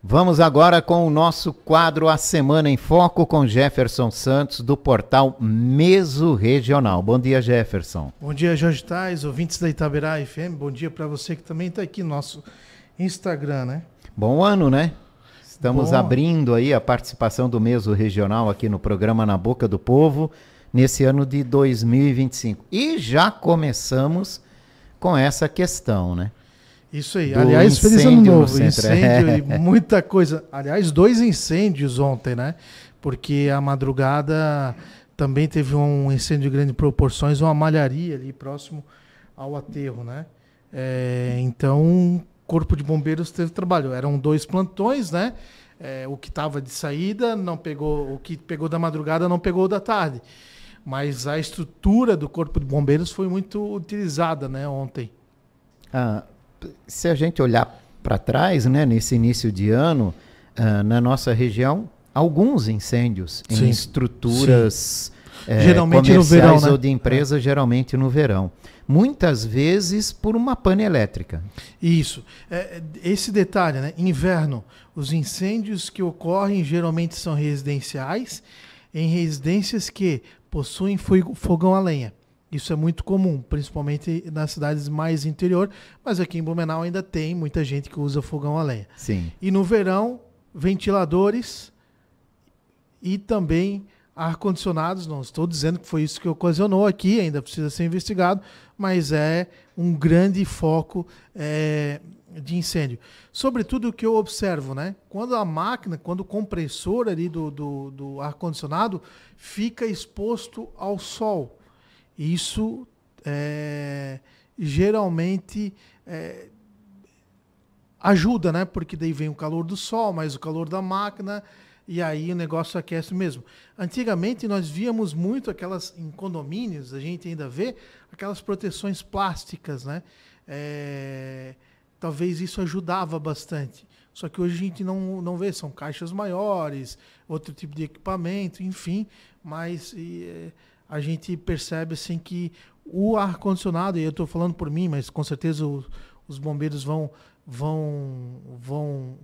Vamos agora com o nosso quadro A Semana em Foco com Jefferson Santos, do portal Mesorregional. Bom dia, Jefferson. Bom dia, Jorge Tais, ouvintes da Itaberá FM. Bom dia para você que também está aqui no nosso Instagram, né? Bom ano, né? Estamos abrindo aí a participação do Mesorregional aqui no programa Na Boca do Povo, nesse ano de 2025. E já começamos com essa questão, né? Isso aí. Aliás, feliz ano novo. Incêndio e muita coisa. Aliás, 2 incêndios ontem, né? Porque a madrugada também teve um incêndio de grandes proporções, uma malharia ali próximo ao aterro, né? Então, o Corpo de Bombeiros teve trabalho. Eram 2 plantões, né? O que estava de saída não pegou, o que pegou da madrugada não pegou da tarde. Mas a estrutura do Corpo de Bombeiros foi muito utilizada, né, ontem. Se a gente olhar para trás, né, nesse início de ano, na nossa região, alguns incêndios em estruturas geralmente comerciais no verão, né? ou de empresa, geralmente no verão. Muitas vezes por uma pane elétrica. Isso. Esse detalhe, né? Inverno, os incêndios que ocorrem geralmente são residenciais, em residências que possuem fogão a lenha. Isso é muito comum, principalmente nas cidades mais interior, mas aqui em Blumenau ainda tem muita gente que usa fogão a lenha. Sim. E no verão, ventiladores e também ar-condicionados. Não estou dizendo que foi isso que ocasionou aqui, ainda precisa ser investigado, mas é um grande foco de incêndio. Sobretudo o que eu observo, né? Quando a máquina, quando o compressor ali do ar-condicionado fica exposto ao sol. Isso geralmente ajuda, né? Porque daí vem o calor do sol, mais o calor da máquina, e aí o negócio aquece mesmo. Antigamente nós víamos muito aquelas, em condomínios, a gente ainda vê aquelas proteções plásticas, né? Talvez isso ajudava bastante. Só que hoje a gente não vê, são caixas maiores, outro tipo de equipamento, enfim, mas a gente percebe assim que o ar-condicionado, e eu estou falando por mim, mas com certeza os bombeiros vão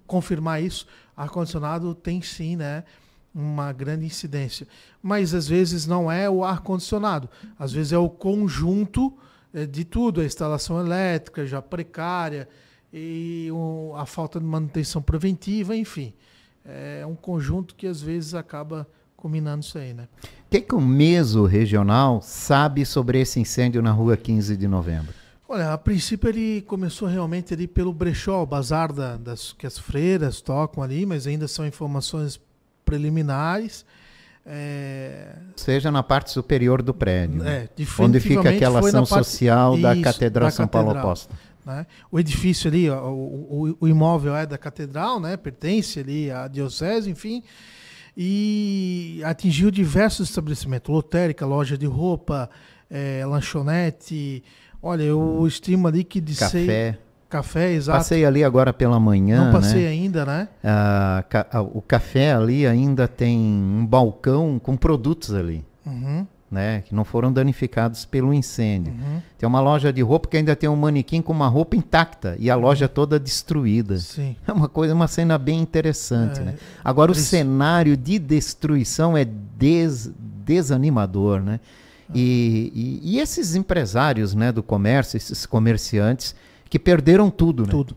confirmar isso, ar-condicionado tem sim, né, uma grande incidência. Mas às vezes não é o ar-condicionado, às vezes é o conjunto de tudo, a instalação elétrica já precária, e a falta de manutenção preventiva, enfim. É um conjunto que às vezes acaba combinando isso aí, né? O que o Mesorregional sabe sobre esse incêndio na rua 15 de novembro? Olha, a princípio ele começou realmente ali pelo brechó, o bazar que as freiras tocam ali, mas ainda são informações preliminares. Seja na parte superior do prédio, onde fica aquela ação social da Catedral São Paulo Apóstolo. Né? O edifício ali, o imóvel é da Catedral, né? Pertence ali à Diocese, enfim, e atingiu diversos estabelecimentos, lotérica, loja de roupa, lanchonete. Olha, eu estimo ali que de café, exato. Passei ali agora pela manhã. Não passei ainda, né? O café ali ainda tem um balcão com produtos ali. Uhum. Né, que não foram danificados pelo incêndio. Uhum. Tem uma loja de roupa que ainda tem um manequim com uma roupa intacta e a loja toda destruída. Sim. É uma cena bem interessante. Né? Agora, o cenário de destruição é desanimador. Né? E esses empresários, né, do comércio, esses comerciantes que perderam tudo. Né? Tudo.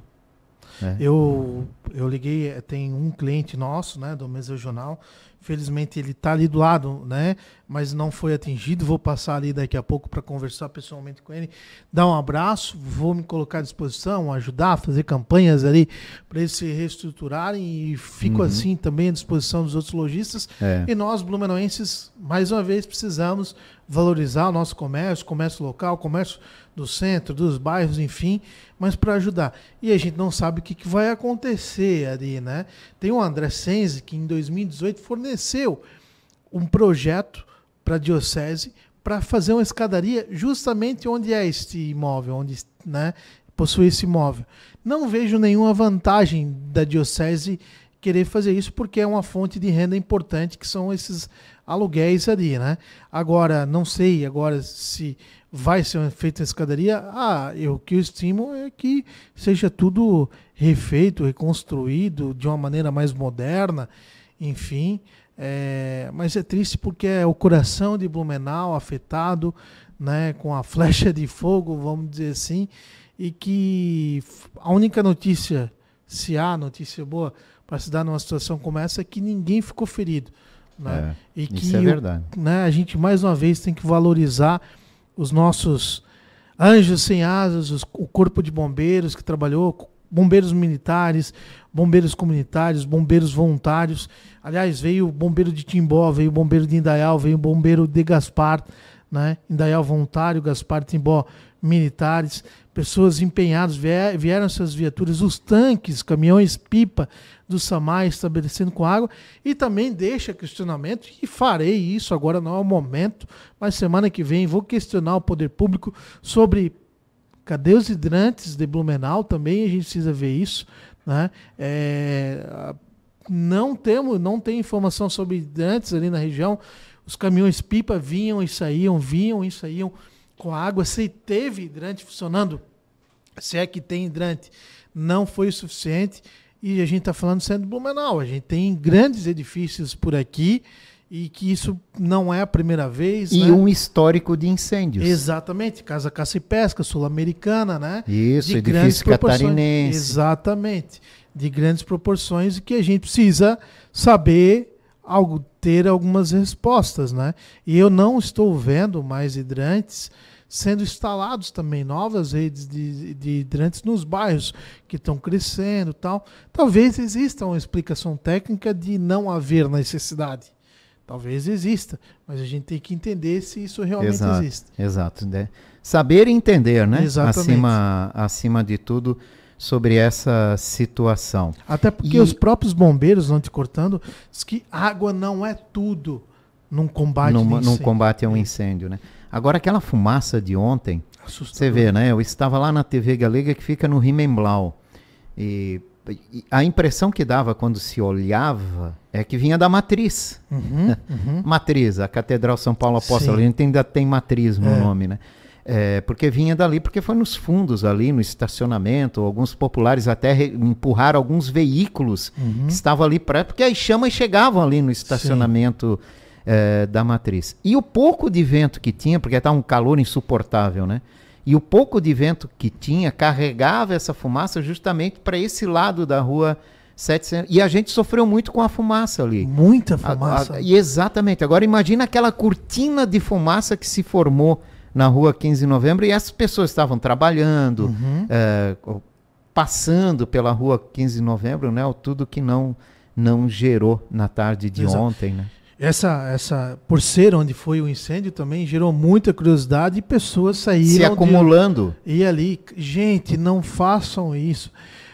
Eu liguei, tem um cliente nosso, né, do Mesorregional. Felizmente ele está ali do lado, né? Mas não foi atingido. Vou passar ali daqui a pouco para conversar pessoalmente com ele, dar um abraço, vou me colocar à disposição, ajudar a fazer campanhas ali para eles se reestruturarem e fico assim também à disposição dos outros lojistas. E nós, blumenauenses, mais uma vez precisamos valorizar o nosso comércio local, comércio do centro, dos bairros, enfim, mas para ajudar. E a gente não sabe o que vai acontecer ali, né? Tem o André Senzi, que em 2018 forneceu um projeto para a Diocese para fazer uma escadaria justamente onde é este imóvel, onde, né, possui esse imóvel. Não vejo nenhuma vantagem da Diocese querer fazer isso porque é uma fonte de renda importante, que são esses aluguéis ali, né? Agora, não sei agora se vai ser feita a escadaria. O que eu estimo é que seja tudo refeito, reconstruído de uma maneira mais moderna, enfim. Mas é triste porque é o coração de Blumenau afetado, né, com a flecha de fogo, vamos dizer assim, e que a única notícia, se há notícia boa para se dar numa situação como essa, é que ninguém ficou ferido, né? E que isso é verdade. Né, a gente mais uma vez tem que valorizar os nossos anjos sem asas, o corpo de bombeiros que trabalhou, bombeiros militares, bombeiros comunitários, bombeiros voluntários. Aliás, veio o bombeiro de Timbó, veio o bombeiro de Indaial, veio o bombeiro de Gaspar, né? Indaial voluntário, Gaspar, Timbó militares, pessoas empenhadas, vieram essas viaturas, os tanques, caminhões, pipa do SAMAI estabelecendo com água, e também deixa questionamento, e farei isso agora, não é o momento, mas semana que vem vou questionar o poder público sobre cadê os hidrantes de Blumenau também, a gente precisa ver isso, né? Não tem informação sobre hidrantes ali na região, os caminhões pipa vinham e saíam com a água, se teve hidrante funcionando, se é que tem hidrante, não foi o suficiente, e a gente está falando do centro de Blumenau, a gente tem grandes edifícios por aqui, e que isso não é a primeira vez. E né? Um histórico de incêndios. Exatamente, Casa Caça e Pesca, sul-americana, né? Isso, de edifício catarinense. Exatamente, de grandes proporções, e que a gente precisa saber ter algumas respostas, né? E eu não estou vendo mais hidrantes sendo instalados também, novas redes de hidrantes nos bairros que estão crescendo e tal. Talvez exista uma explicação técnica de não haver necessidade. Talvez exista, mas a gente tem que entender se isso realmente existe. Exato. Né? Saber entender, né? Exatamente. Acima de tudo, sobre essa situação. Até porque os próprios bombeiros, não te cortando, diz que água não é tudo num combate num combate a um incêndio, né? Agora, aquela fumaça de ontem, você vê, né? Eu estava lá na TV Galega, que fica no Rimenblau, e a impressão que dava quando se olhava é que vinha da matriz. Matriz, a Catedral São Paulo Apóstolo, a gente ainda tem matriz no nome, né? Porque vinha dali, porque foi nos fundos ali, no estacionamento, alguns populares até empurraram alguns veículos que estavam ali, porque as chamas chegavam ali no estacionamento da matriz. E o pouco de vento que tinha, porque estava um calor insuportável, né? E o pouco de vento que tinha carregava essa fumaça justamente para esse lado da rua 700. E a gente sofreu muito com a fumaça ali. Muita fumaça. E exatamente. Agora imagina aquela cortina de fumaça que se formou na rua 15 de novembro, e essas pessoas estavam trabalhando, passando pela rua 15 de novembro, né? Tudo que não gerou na tarde de ontem, né? Essa, por ser onde foi o incêndio, também gerou muita curiosidade, e pessoas saíram se acumulando. E ali, gente, não façam isso.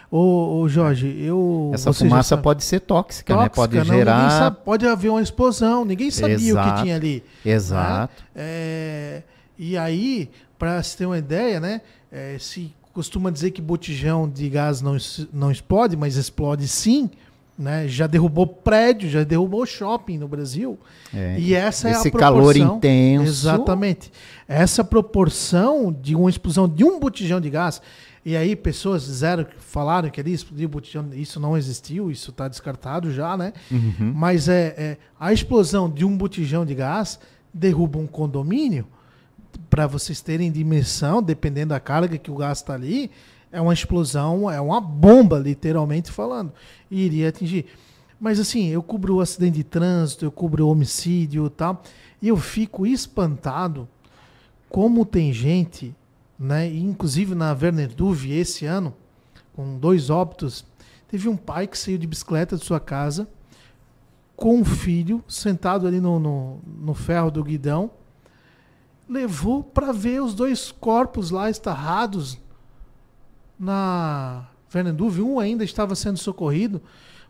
Ô Jorge, essa fumaça pode ser tóxica, né? Pode gerar. Pode haver uma explosão. Ninguém sabia o que tinha ali. Exato. Né? E aí, para se ter uma ideia, né? Se costuma dizer que botijão de gás não explode, mas explode sim. Né? Já derrubou prédio, já derrubou shopping no Brasil. E essa é a proporção. Esse calor intenso. Exatamente. Essa proporção de uma explosão de um botijão de gás. E aí pessoas falaram que ali explodiu botijão. Isso não existiu, isso está descartado já, né? Mas a explosão de um botijão de gás derruba um condomínio. Para vocês terem dimensão, dependendo da carga que o gás está ali, é uma explosão, é uma bomba, literalmente falando, e iria atingir. Mas assim, eu cubro o acidente de trânsito, eu cubro o homicídio e tal, e eu fico espantado como tem gente, né, inclusive na Werner Duve esse ano, com 2 óbitos, teve um pai que saiu de bicicleta de sua casa, com um filho, sentado ali no ferro do guidão, levou para ver os 2 corpos lá estarrados na Fernanduve. Um ainda estava sendo socorrido,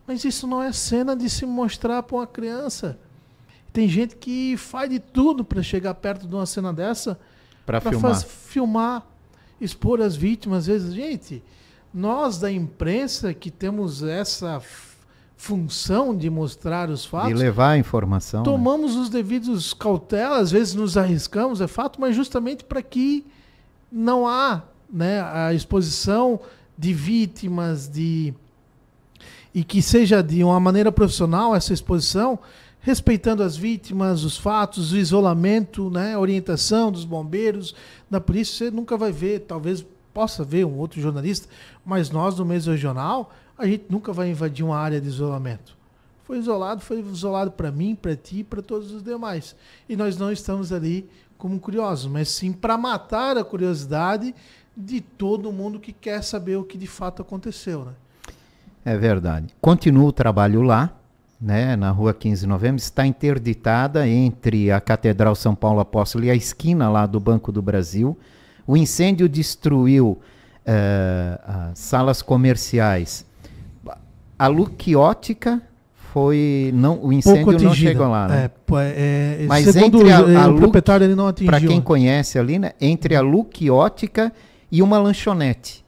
mas isso não é cena de se mostrar para uma criança. Tem gente que faz de tudo para chegar perto de uma cena dessa, para filmar, expor as vítimas. Às vezes, gente, nós da imprensa que temos essa função de mostrar os fatos. De levar a informação. Tomamos os devidos cautelas, às vezes nos arriscamos, é fato, mas justamente para que não há, né, a exposição de vítimas, e que seja de uma maneira profissional essa exposição, respeitando as vítimas, os fatos, o isolamento, né, a orientação dos bombeiros, da polícia. Você nunca vai ver, talvez possa ver um outro jornalista, mas nós do Mês Regional, a gente nunca vai invadir uma área de isolamento. Foi isolado para mim, para ti e para todos os demais. E nós não estamos ali como curiosos, mas sim para matar a curiosidade de todo mundo que quer saber o que de fato aconteceu, né? É verdade. Continua o trabalho lá, né, na rua 15 de novembro, está interditada entre a Catedral São Paulo Apóstolo e a esquina lá do Banco do Brasil. O incêndio destruiu as salas comerciais. A Luquiótica foi... Não, o incêndio não chegou lá, né? Mas segundo o proprietário, ele não atingiu. Para quem conhece ali, né, entre a Luquiótica e uma lanchonete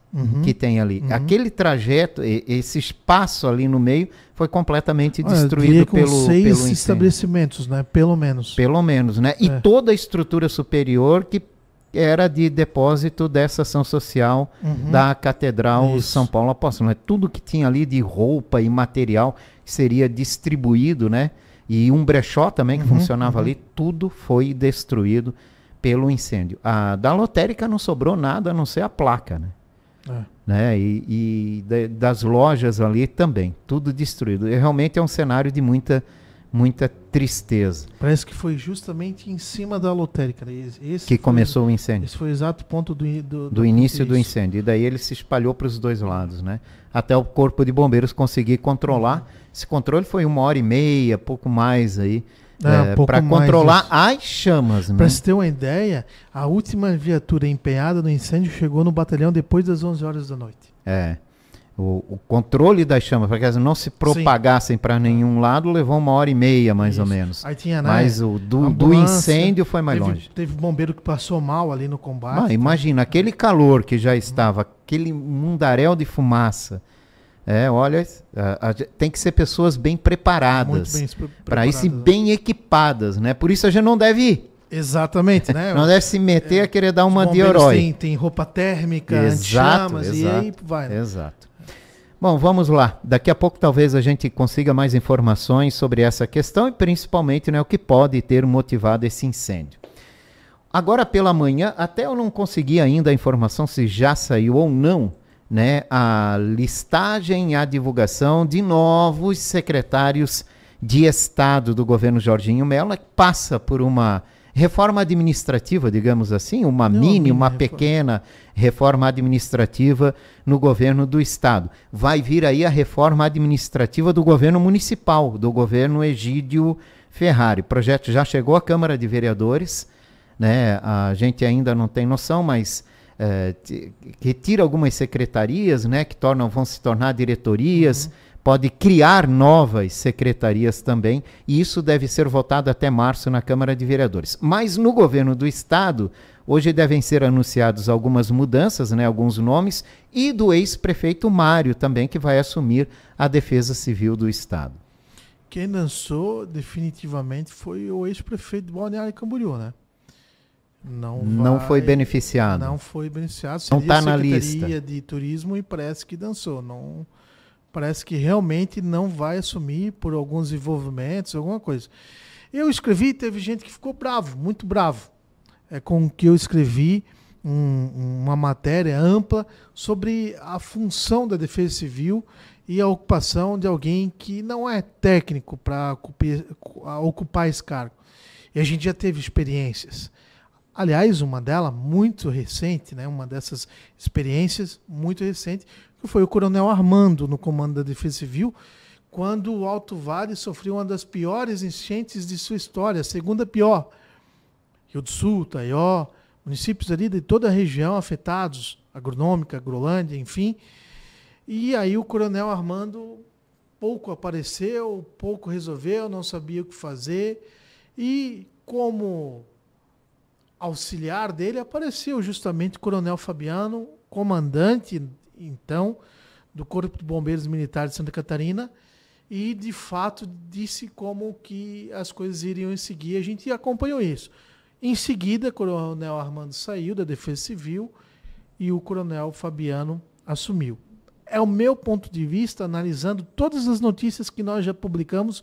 que tem ali. Aquele trajeto, esse espaço ali no meio, foi completamente destruído pelo incêndio. Estabelecimentos, né? Pelo menos. Pelo menos, né? E toda a estrutura superior que era de depósito dessa ação social da Catedral São Paulo Apóstolo. Né? Tudo que tinha ali de roupa e material seria distribuído, né? E um brechó também que funcionava ali, tudo foi destruído pelo incêndio. Da lotérica não sobrou nada a não ser a placa, né? Né? Das lojas ali também, tudo destruído. E realmente é um cenário de muita tristeza. Parece que foi justamente em cima da lotérica. Que começou o incêndio. Esse foi o exato ponto do início do incêndio. E daí ele se espalhou para os dois lados, né? Até o Corpo de Bombeiros conseguir controlar. Esse controle foi 1h30, pouco mais aí, para controlar as chamas. Né? Para você ter uma ideia, a última viatura empenhada no incêndio chegou no batalhão depois das 11 horas da noite. O controle das chamas, para que elas não se propagassem para nenhum lado, levou 1h30 mais ou menos. Aí tinha, né, mas o do incêndio foi mais longe. Teve bombeiro que passou mal ali no combate. Imagina, aquele calor que já estava, aquele mundaréu de fumaça. Olha, tem que ser pessoas bem preparadas, para isso, bem equipadas, né? Por isso a gente não deve ir. Exatamente, né? Não deve se meter a querer dar uma de herói. Tem roupa térmica, anti-chamas, e aí vai. Né? Exato. Bom, vamos lá. Daqui a pouco talvez a gente consiga mais informações sobre essa questão e principalmente, né, o que pode ter motivado esse incêndio. Agora pela manhã, até eu não consegui ainda a informação se já saiu ou não, né, a listagem e a divulgação de novos secretários de Estado do governo Jorginho Mello, que passa por uma reforma administrativa, digamos assim, uma pequena reforma administrativa no governo do Estado. Vai vir aí a reforma administrativa do governo municipal, do governo Egídio Ferrari. O projeto já chegou à Câmara de Vereadores, né? A gente ainda não tem noção, mas retira algumas secretarias, né, que vão se tornar diretorias, pode criar novas secretarias também, e isso deve ser votado até março na Câmara de Vereadores. Mas no governo do Estado, hoje devem ser anunciados algumas mudanças, né, alguns nomes, e do ex-prefeito Mário também, que vai assumir a Defesa Civil do Estado. Quem lançou definitivamente foi o ex-prefeito de Balneário Camboriú, né? Não foi beneficiado. Não foi beneficiado. Não está na lista. Secretaria de Turismo e parece que dançou. Não, parece que realmente não vai assumir por alguns envolvimentos, alguma coisa. Eu escrevi, teve gente que ficou bravo, muito bravo, com o que eu escrevi uma matéria ampla sobre a função da Defesa Civil e a ocupação de alguém que não é técnico para ocupar esse cargo. E a gente já teve experiências. Aliás, uma delas muito recente, né, uma dessas experiências muito recente, que foi o Coronel Armando no comando da Defesa Civil, quando o Alto Vale sofreu uma das piores enchentes de sua história, a segunda pior. Rio do Sul, Taió, municípios ali de toda a região afetados, Agronômica, Agrolândia, enfim. E aí o Coronel Armando pouco apareceu, pouco resolveu, não sabia o que fazer, e como auxiliar dele apareceu justamente o Coronel Fabiano, comandante, então, do Corpo de Bombeiros Militares de Santa Catarina, e, de fato, disse como que as coisas iriam seguir. A gente acompanhou isso. Em seguida, o coronel Armando saiu da Defesa Civil e o coronel Fabiano assumiu. É o meu ponto de vista, analisando todas as notícias que nós já publicamos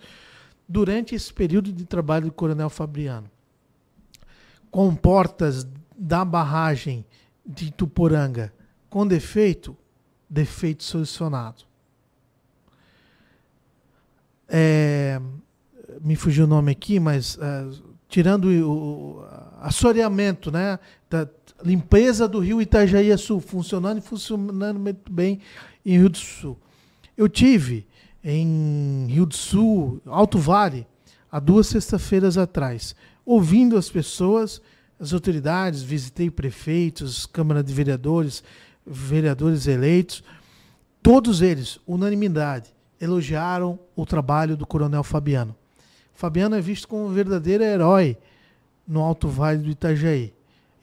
durante esse período de trabalho do coronel Fabiano. Com portas da barragem de Ituporanga com defeito solucionado. Me fugiu o nome aqui, mas tirando o assoreamento, né, da limpeza do rio Itajaí Sul, funcionando muito bem em Rio do Sul. Eu tive em Rio do Sul, Alto Vale, há 2 sextas-feiras atrás, ouvindo as pessoas, as autoridades, visitei prefeitos, Câmara de Vereadores, vereadores eleitos, todos eles, unanimidade, elogiaram o trabalho do coronel Fabiano. Fabiano é visto como um verdadeiro herói no Alto Vale do Itajaí.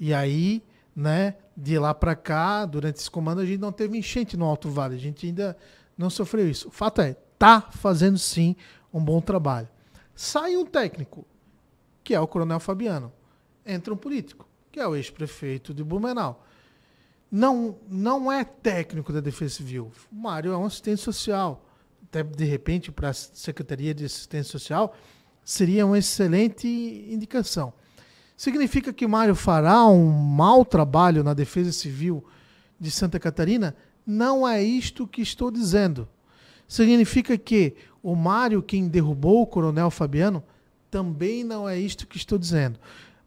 E aí, né, de lá para cá, durante esse comando, a gente não teve enchente no Alto Vale, a gente ainda não sofreu isso. O fato é, está fazendo sim um bom trabalho. Sai um técnico, que é o coronel Fabiano. Entra um político, que é o ex-prefeito de Blumenau. Não é técnico da Defesa Civil. O Mário é um assistente social. Até, de repente, para a Secretaria de Assistência Social, seria uma excelente indicação. Significa que o Mário fará um mau trabalho na Defesa Civil de Santa Catarina? Não é isto que estou dizendo. Significa que o Mário, quem derrubou o coronel Fabiano, também não é isto que estou dizendo.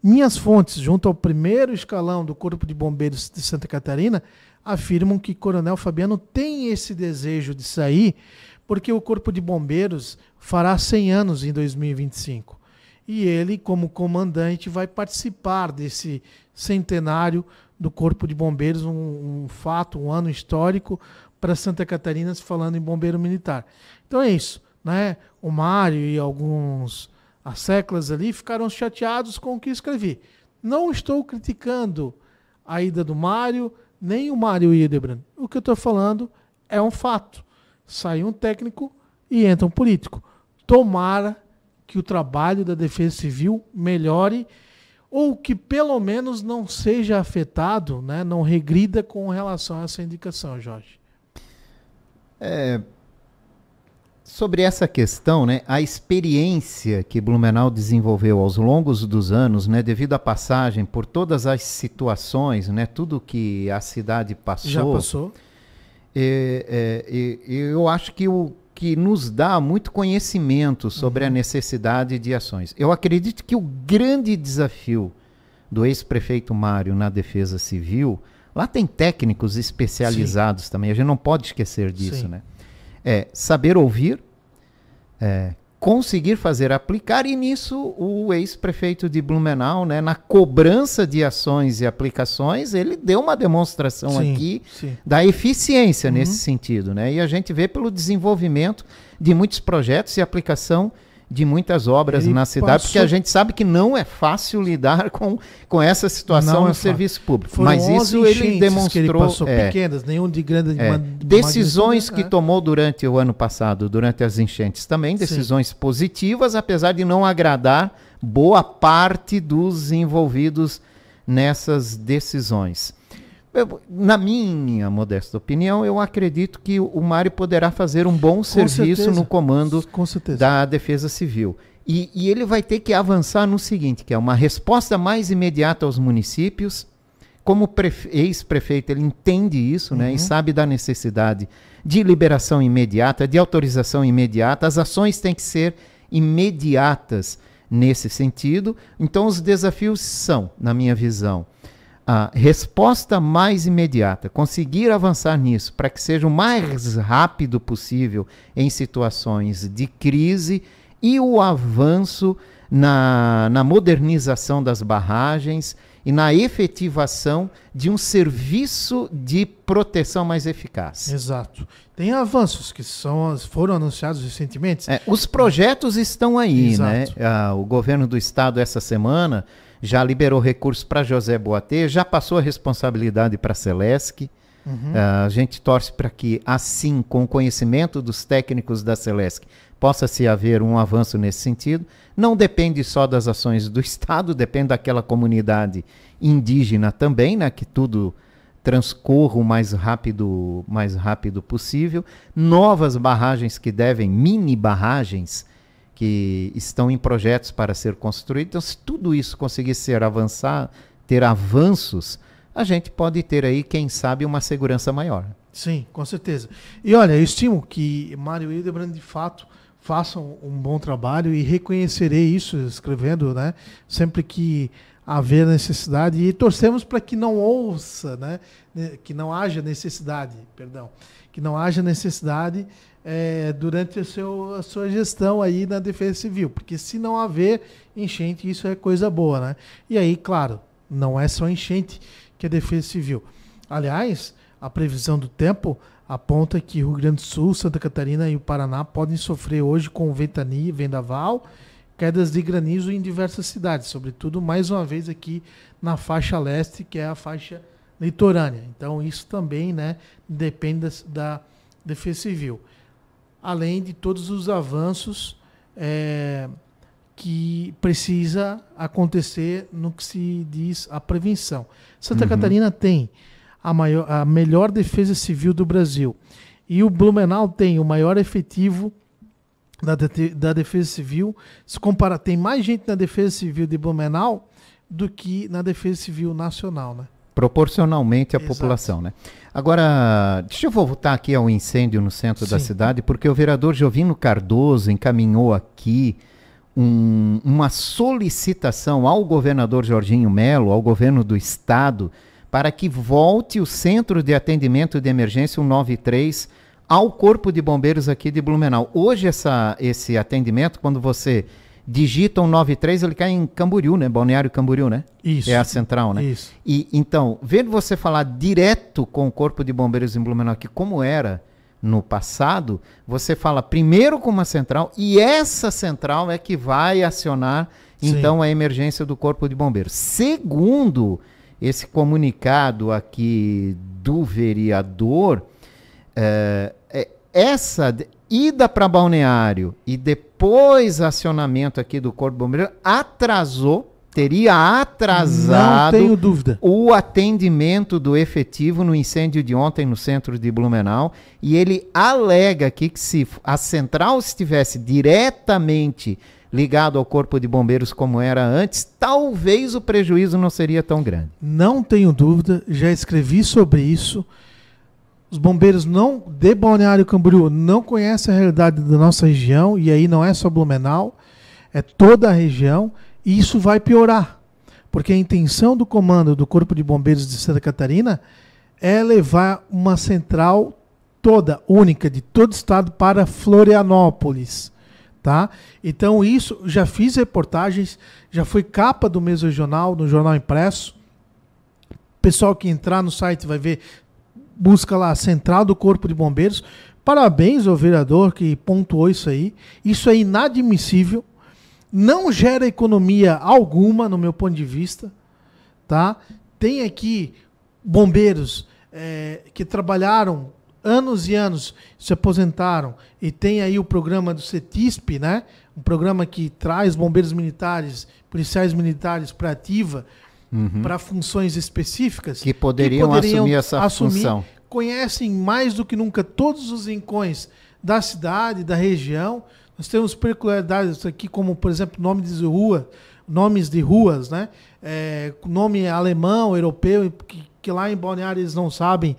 Minhas fontes, junto ao primeiro escalão do Corpo de Bombeiros de Santa Catarina, afirmam que o coronel Fabiano tem esse desejo de sair, porque o Corpo de Bombeiros fará 100 anos em 2025. E ele, como comandante, vai participar desse centenário do Corpo de Bombeiros, um fato, um ano histórico para Santa Catarina, falando em bombeiro militar. Então é isso, né? O Mário e as seclas ali ficaram chateados com o que escrevi. Não estou criticando a ida do Mário, nem o Mário Hildebrand. O que eu estou falando é um fato. Sai um técnico e entra um político. Tomara que o trabalho da Defesa Civil melhore ou que pelo menos não seja afetado, né, não regrida com relação a essa indicação, Jorge. Sobre essa questão, né, a experiência que Blumenau desenvolveu aos longos dos anos, né, devido à passagem por todas as situações, né, tudo que a cidade passou. Já passou. Eu acho que nos dá muito conhecimento sobre a necessidade de ações. Eu acredito que o grande desafio do ex-prefeito Mário na Defesa Civil, lá tem técnicos especializados também, a gente não pode esquecer disso, né? Saber ouvir, conseguir fazer aplicar, e nisso o ex-prefeito de Blumenau, né, na cobrança de ações e aplicações, ele deu uma demonstração aqui da eficiência nesse sentido, né? E a gente vê pelo desenvolvimento de muitos projetos e aplicação de muitas obras na cidade, porque a gente sabe que não é fácil lidar com essa situação no serviço público. Foram mas isso ele demonstrou. Que ele passou pequenas, nenhum de grande. Decisões que tomou durante o ano passado, durante as enchentes também, decisões positivas, apesar de não agradar boa parte dos envolvidos nessas decisões. Na minha modesta opinião, eu acredito que o Mário poderá fazer um bom serviço no comando da Defesa Civil. E ele vai ter que avançar no seguinte, que é uma resposta mais imediata aos municípios. Como ex-prefeito, ele entende isso, né, e sabe da necessidade de liberação imediata, de autorização imediata. As ações têm que ser imediatas nesse sentido. Então, os desafios são, na minha visão, a resposta mais imediata, conseguir avançar nisso para que seja o mais rápido possível em situações de crise, e o avanço na modernização das barragens e na efetivação de um serviço de proteção mais eficaz. Exato. Tem avanços que foram anunciados recentemente. Os projetos estão aí, né? O governo do estado essa semana já liberou recursos para José Boatê, já passou a responsabilidade para a Celesc, A gente torce para que, assim, com o conhecimento dos técnicos da Celesc, possa-se haver um avanço nesse sentido. Não depende só das ações do Estado, depende daquela comunidade indígena também, né, que tudo transcorra o mais rápido possível. Novas barragens que mini barragens, que estão em projetos para ser construídos. Então, se tudo isso conseguir ter avanços, a gente pode ter aí, quem sabe, uma segurança maior. Sim, com certeza. E olha, eu estimo que Mário Hildebrand, de fato, façam um bom trabalho e reconhecerei isso escrevendo, né? Sempre que haver necessidade, e torcemos para que não que não haja necessidade durante a sua gestão aí na Defesa Civil, porque se não haver enchente, isso é coisa boa, né? E aí, claro, não é só enchente que é Defesa Civil. Aliás, a previsão do tempo aponta que Rio Grande do Sul, Santa Catarina e o Paraná podem sofrer hoje com ventania, vendaval, quedas de granizo em diversas cidades, sobretudo, mais uma vez, aqui na faixa leste, que é a faixa litorânea. Então, isso também, né, depende da Defesa Civil. Além de todos os avanços que precisa acontecer no que se diz a prevenção. Santa Catarina tem a melhor defesa civil do Brasil. E o Blumenau tem o maior efetivo da Defesa Civil. Se comparar, tem mais gente na Defesa Civil de Blumenau do que na Defesa Civil Nacional, né? Proporcionalmente à população, né? Agora, deixa eu voltar aqui ao incêndio no centro da cidade, porque o vereador Jovino Cardoso encaminhou aqui uma solicitação ao governador Jorginho Melo, ao governo do estado, para que volte o Centro de Atendimento de Emergência 193 ao Corpo de Bombeiros aqui de Blumenau. Hoje esse atendimento, quando você digita 193, ele cai em Camboriú, né? Balneário Camboriú, né? Isso. É a central, né? Isso. E então, vendo você falar direto com o Corpo de Bombeiros em Blumenau aqui, como era no passado, você fala primeiro com uma central e essa central é que vai acionar, então, a emergência do Corpo de Bombeiros. Segundo esse comunicado aqui do vereador, essa ida para Balneário e depois acionamento aqui do Corpo de Bombeiros teria atrasado, não tenho dúvida, o atendimento do efetivo no incêndio de ontem no centro de Blumenau, e ele alega aqui que se a central estivesse diretamente ligado ao Corpo de Bombeiros como era antes, talvez o prejuízo não seria tão grande. Não tenho dúvida, já escrevi sobre isso. Os bombeiros de Balneário Camboriú não conhecem a realidade da nossa região, e aí não é só Blumenau, é toda a região, e isso vai piorar, porque a intenção do comando do Corpo de Bombeiros de Santa Catarina é levar uma central toda, única, de todo o estado para Florianópolis. Tá? Então isso, já fiz reportagens, já foi capa do Mesorregional, no Jornal Impresso. Pessoal que entrar no site vai ver, busca lá a Central do Corpo de Bombeiros. Parabéns ao vereador que pontuou isso aí. Isso é inadmissível, não gera economia alguma no meu ponto de vista. Tá? Tem aqui bombeiros que trabalharam anos e anos, se aposentaram, e tem aí o programa do CETISP, né? Um programa que traz bombeiros militares, policiais militares para ativa, para funções específicas. Que poderiam assumir essa função. Conhecem mais do que nunca todos os rincões da cidade, da região. Nós temos peculiaridades aqui, como, por exemplo, nomes de ruas, né? Nome alemão, europeu, que lá em Balneário eles não sabem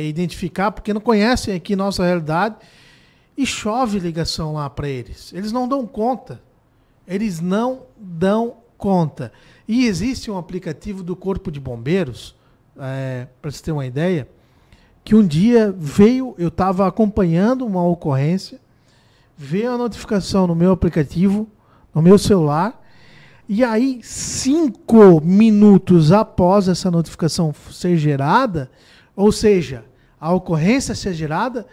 identificar, porque não conhecem aqui nossa realidade, e chove ligação lá para eles. Eles não dão conta. Eles não dão conta. E existe um aplicativo do Corpo de Bombeiros, para você ter uma ideia, que um dia eu estava acompanhando uma ocorrência, veio a notificação no meu aplicativo, no meu celular, e aí 5 minutos após essa notificação ser gerada, ou seja, a ocorrência ser gerada,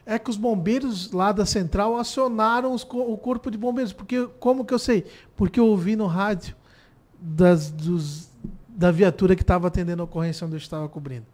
é que os bombeiros lá da central acionaram o Corpo de Bombeiros. Porque, como que eu sei? Porque eu ouvi no rádio da viatura que estava atendendo a ocorrência onde eu estava cobrindo.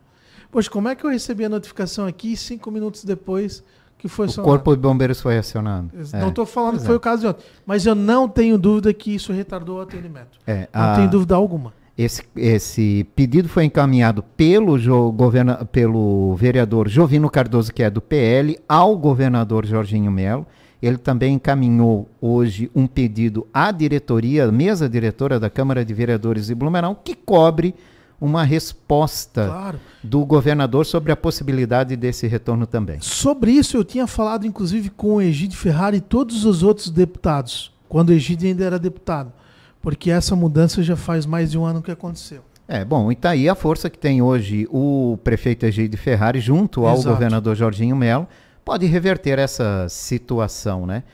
Poxa, como é que eu recebi a notificação aqui 5 minutos depois que foi acionado? O Corpo de Bombeiros foi acionado. Não estou falando que foi o caso de ontem, mas eu não tenho dúvida que isso retardou o atendimento. Não tenho dúvida alguma. Esse pedido foi encaminhado pelo vereador Jovino Cardoso, que é do PL, ao governador Jorginho Melo. Ele também encaminhou hoje um pedido à diretoria, mesa diretora da Câmara de Vereadores de Blumenau, que cobre uma resposta do governador sobre a possibilidade desse retorno também. Sobre isso eu tinha falado inclusive com o Egídio Ferrari e todos os outros deputados, quando o Egídio ainda era deputado, porque essa mudança já faz mais de um ano que aconteceu. Bom, e tá aí a força que tem hoje o prefeito Egídio Ferrari junto ao governador Jorginho Melo, pode reverter essa situação, né?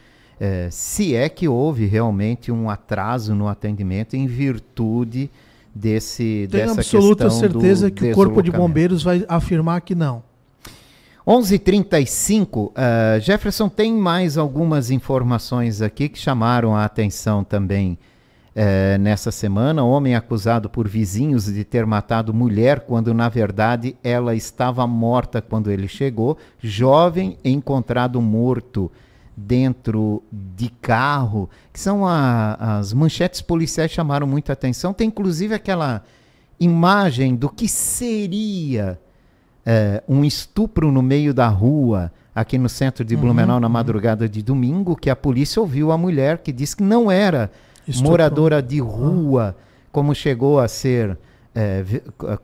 Se é que houve realmente um atraso no atendimento em virtude dessa questão. Tenho absoluta certeza que o Corpo de Bombeiros vai afirmar que não. 11h35, Jefferson, tem mais algumas informações aqui que chamaram a atenção também nessa semana. Homem acusado por vizinhos de ter matado mulher quando na verdade ela estava morta quando ele chegou. Jovem encontrado morto dentro de carro, que são as manchetes policiais, chamaram muita atenção. Tem inclusive aquela imagem do que seria um estupro no meio da rua aqui no centro de Blumenau na madrugada de domingo, que a polícia ouviu a mulher que disse que não era moradora de rua, como chegou a ser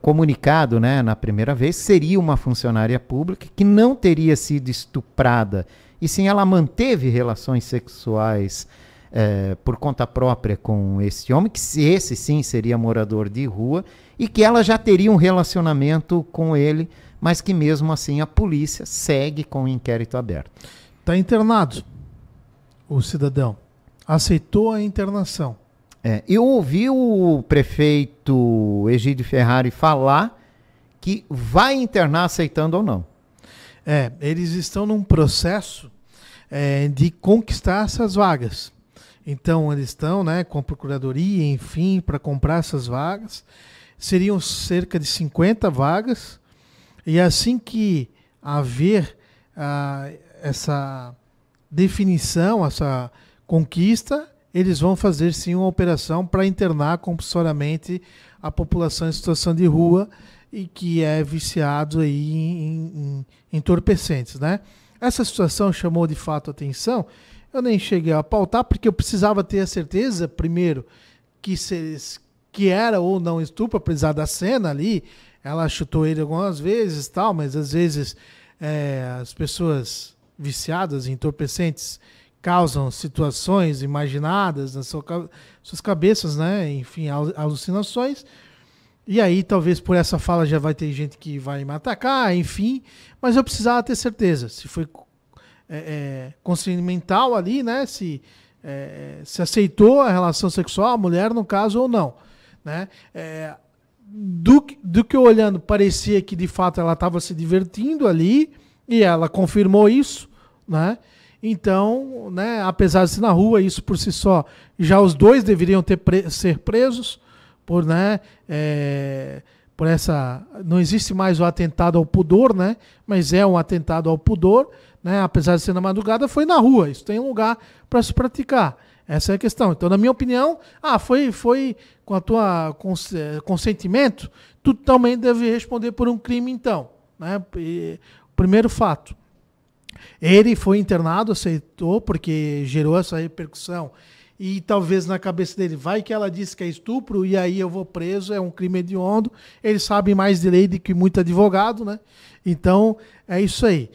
comunicado, né, na primeira vez, seria uma funcionária pública que não teria sido estuprada, e sim ela manteve relações sexuais por conta própria com esse homem, que esse sim seria morador de rua, e que ela já teria um relacionamento com ele, mas que mesmo assim a polícia segue com o inquérito aberto. Está internado o cidadão. Aceitou a internação. Eu ouvi o prefeito Egídio Ferrari falar que vai internar aceitando ou não. Eles estão num processo de conquistar essas vagas. Então, eles estão, né, com a procuradoria, enfim, para comprar essas vagas. Seriam cerca de 50 vagas. E assim que haver essa definição, essa conquista, eles vão fazer sim uma operação para internar compulsoriamente a população em situação de rua e que é viciado aí em entorpecentes, né? Essa situação chamou de fato atenção. Eu nem cheguei a pautar porque eu precisava ter a certeza, primeiro, que era ou não estupro, apesar da cena ali. Ela chutou ele algumas vezes, tal, mas às vezes as pessoas viciadas em entorpecentes causam situações imaginadas nas suas cabeças, né? Enfim, alucinações. E aí, talvez por essa fala já vai ter gente que vai me atacar, enfim. Mas eu precisava ter certeza se foi consentimental ali, né? Se aceitou a relação sexual, a mulher, no caso, ou não, né? Do que eu olhando, parecia que de fato ela estava se divertindo ali, e ela confirmou isso, né? Então, né, apesar de ser na rua, isso por si só, já os dois deveriam ser presos por, né, por essa... Não existe mais o atentado ao pudor, né, mas é um atentado ao pudor, né, apesar de ser na madrugada, foi na rua. Isso tem um lugar para se praticar. Essa é a questão. Então, na minha opinião, foi com a tua consentimento, tu também deve responder por um crime, então, né? Primeiro fato. Ele foi internado, aceitou, porque gerou essa repercussão. E talvez na cabeça dele, vai que ela disse que é estupro, e aí eu vou preso, é um crime hediondo. Eles sabem mais de lei do que muito advogado, né? Então, é isso aí.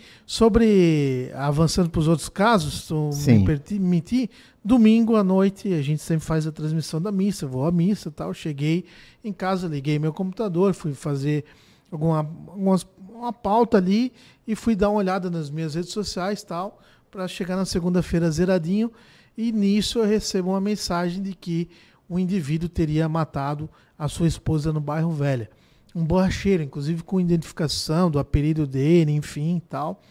Avançando para os outros casos, me permitir, domingo à noite, a gente sempre faz a transmissão da missa, eu vou à missa e tal. Cheguei em casa, liguei meu computador, fui fazer uma pauta ali e fui dar uma olhada nas minhas redes sociais tal, para chegar na segunda-feira zeradinho, e nisso eu recebo uma mensagem de que um indivíduo teria matado a sua esposa no bairro Velha. Um borracheiro, inclusive com identificação do apelido dele, enfim, tal.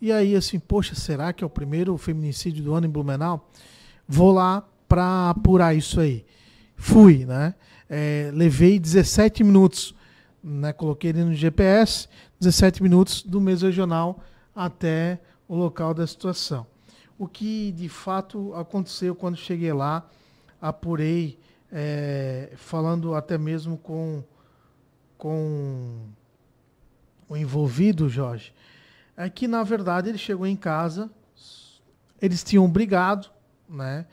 E aí, assim, poxa, será que é o primeiro feminicídio do ano em Blumenau? Vou lá para apurar isso aí. Fui, né? Levei 17 minutos né, coloquei ele no GPS, 17 minutos do Mesorregional até o local da situação. O que de fato aconteceu quando cheguei lá, apurei, falando até mesmo com o envolvido, Jorge, é que na verdade ele chegou em casa, eles tinham brigado, né,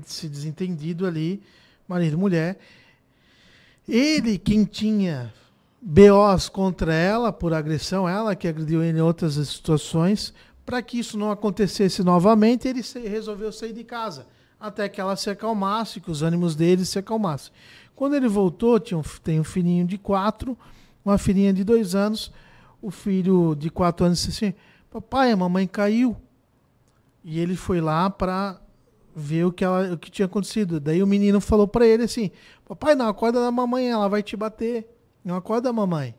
se desentendido ali, marido e mulher. Ele, quem tinha BOs contra ela por agressão, ela que agrediu ele em outras situações, para que isso não acontecesse novamente, ele resolveu sair de casa, até que ela se acalmasse, que os ânimos dele se acalmassem. Quando ele voltou, tem um filhinho de 4, uma filhinha de 2 anos, o filho de 4 anos disse assim, papai, a mamãe caiu. E ele foi lá para ver o que tinha acontecido. Daí o menino falou para ele assim, papai, não acorda da mamãe, ela vai te bater. Não acorda da mamãe.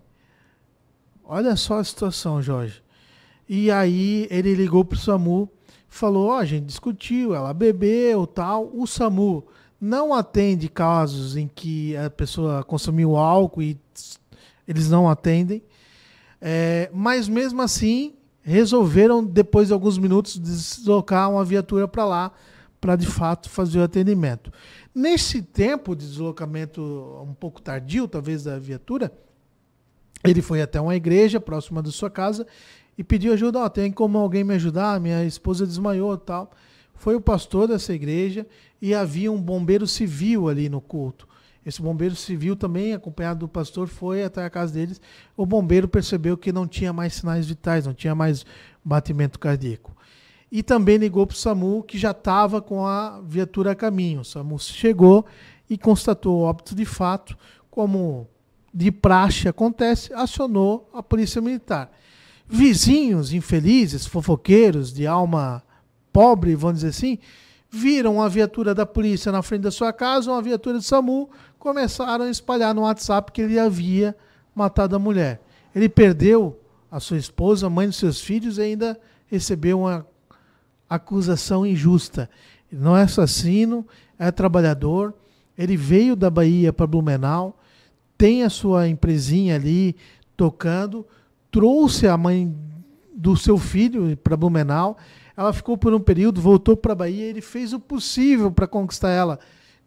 Olha só a situação, Jorge. E aí ele ligou pro SAMU, falou, a gente discutiu, ela bebeu, tal. O SAMU não atende casos em que a pessoa consumiu álcool e eles não atendem. Mas mesmo assim, resolveram, depois de alguns minutos, deslocar uma viatura para lá, para de fato fazer o atendimento. Nesse tempo de deslocamento um pouco tardio, talvez, da viatura, ele foi até uma igreja próxima da sua casa e pediu ajuda. Tem como alguém me ajudar? Minha esposa desmaiou e tal. Foi o pastor dessa igreja e havia um bombeiro civil ali no culto. Esse bombeiro civil também, acompanhado do pastor, foi até a casa deles. O bombeiro percebeu que não tinha mais sinais vitais, não tinha mais batimento cardíaco. E também ligou para o SAMU, que já estava com a viatura a caminho. O SAMU chegou e constatou o óbito de fato, como de praxe acontece, acionou a Polícia Militar. Vizinhos infelizes, fofoqueiros, de alma pobre, vamos dizer assim, viram a viatura da polícia na frente da sua casa, uma viatura do SAMU, começaram a espalhar no WhatsApp que ele havia matado a mulher. Ele perdeu a sua esposa, a mãe dos seus filhos, e ainda recebeu uma acusação injusta. Ele não é assassino, é trabalhador. Ele veio da Bahia para Blumenau, tem a sua empresinha ali tocando, trouxe a mãe do seu filho para Blumenau. Ela ficou por um período, voltou para a Bahia, ele fez o possível para conquistar ela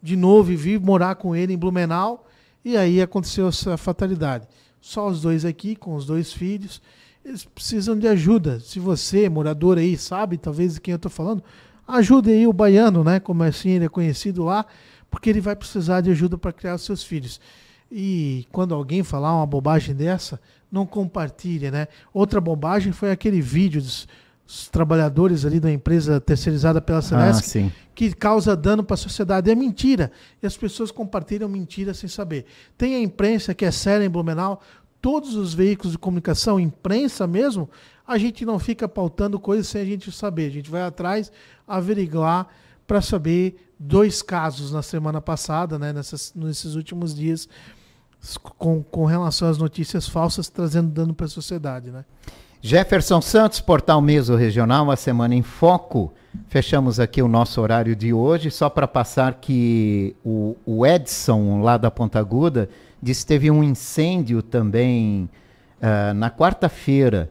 de novo e vir morar com ele em Blumenau, e aí aconteceu essa fatalidade. Só os dois aqui, com os 2 filhos, eles precisam de ajuda. Se você, morador aí, sabe talvez de quem eu estou falando, ajude aí o baiano, né? Como assim ele é conhecido lá, porque ele vai precisar de ajuda para criar os seus filhos. E quando alguém falar uma bobagem dessa, não compartilhe, né? Outra bobagem foi aquele vídeo dos trabalhadores ali da empresa terceirizada pela Celesc, que causa dano para a sociedade. É mentira. E as pessoas compartilham mentira sem saber. Tem a imprensa que é séria em Blumenau, todos os veículos de comunicação, imprensa mesmo, a gente não fica pautando coisas sem a gente saber. A gente vai atrás, averiguar para saber 2 casos na semana passada, né, nesses últimos dias, com relação às notícias falsas, trazendo dano para a sociedade, né? Jefferson Santos, Portal Mesorregional, a Semana em Foco. Fechamos aqui o nosso horário de hoje, só para passar que o Edson, lá da Ponta Aguda, disse que teve um incêndio também na quarta-feira,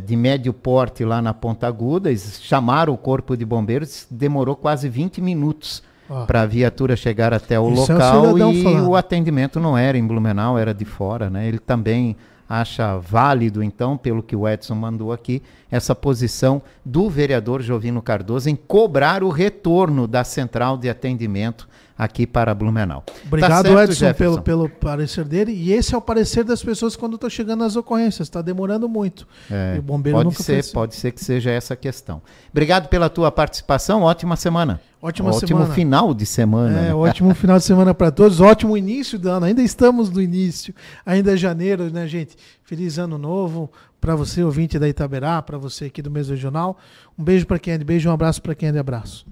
de médio porte lá na Ponta Aguda. Eles chamaram o corpo de bombeiros, demorou quase 20 minutos para a viatura chegar até o local, e o atendimento não era em Blumenau, era de fora, né? Ele também acha válido, então, pelo que o Edson mandou aqui, essa posição do vereador Jovino Cardoso em cobrar o retorno da central de atendimento aqui para Blumenau. Obrigado, tá certo, Edson, pelo parecer dele. E esse é o parecer das pessoas quando estão chegando nas ocorrências. Está demorando muito. E o bombeiro pode ser que seja essa a questão. Obrigado pela tua participação. Ótima semana. Ótimo final de semana. Né? Ótimo final de semana para todos. Ótimo início do ano. Ainda estamos no início. Ainda é janeiro, né, gente? Feliz ano novo para você, ouvinte da Itaberá, para você aqui do Mesorregional. Um beijo para quem é de beijo, um abraço para quem é de abraço.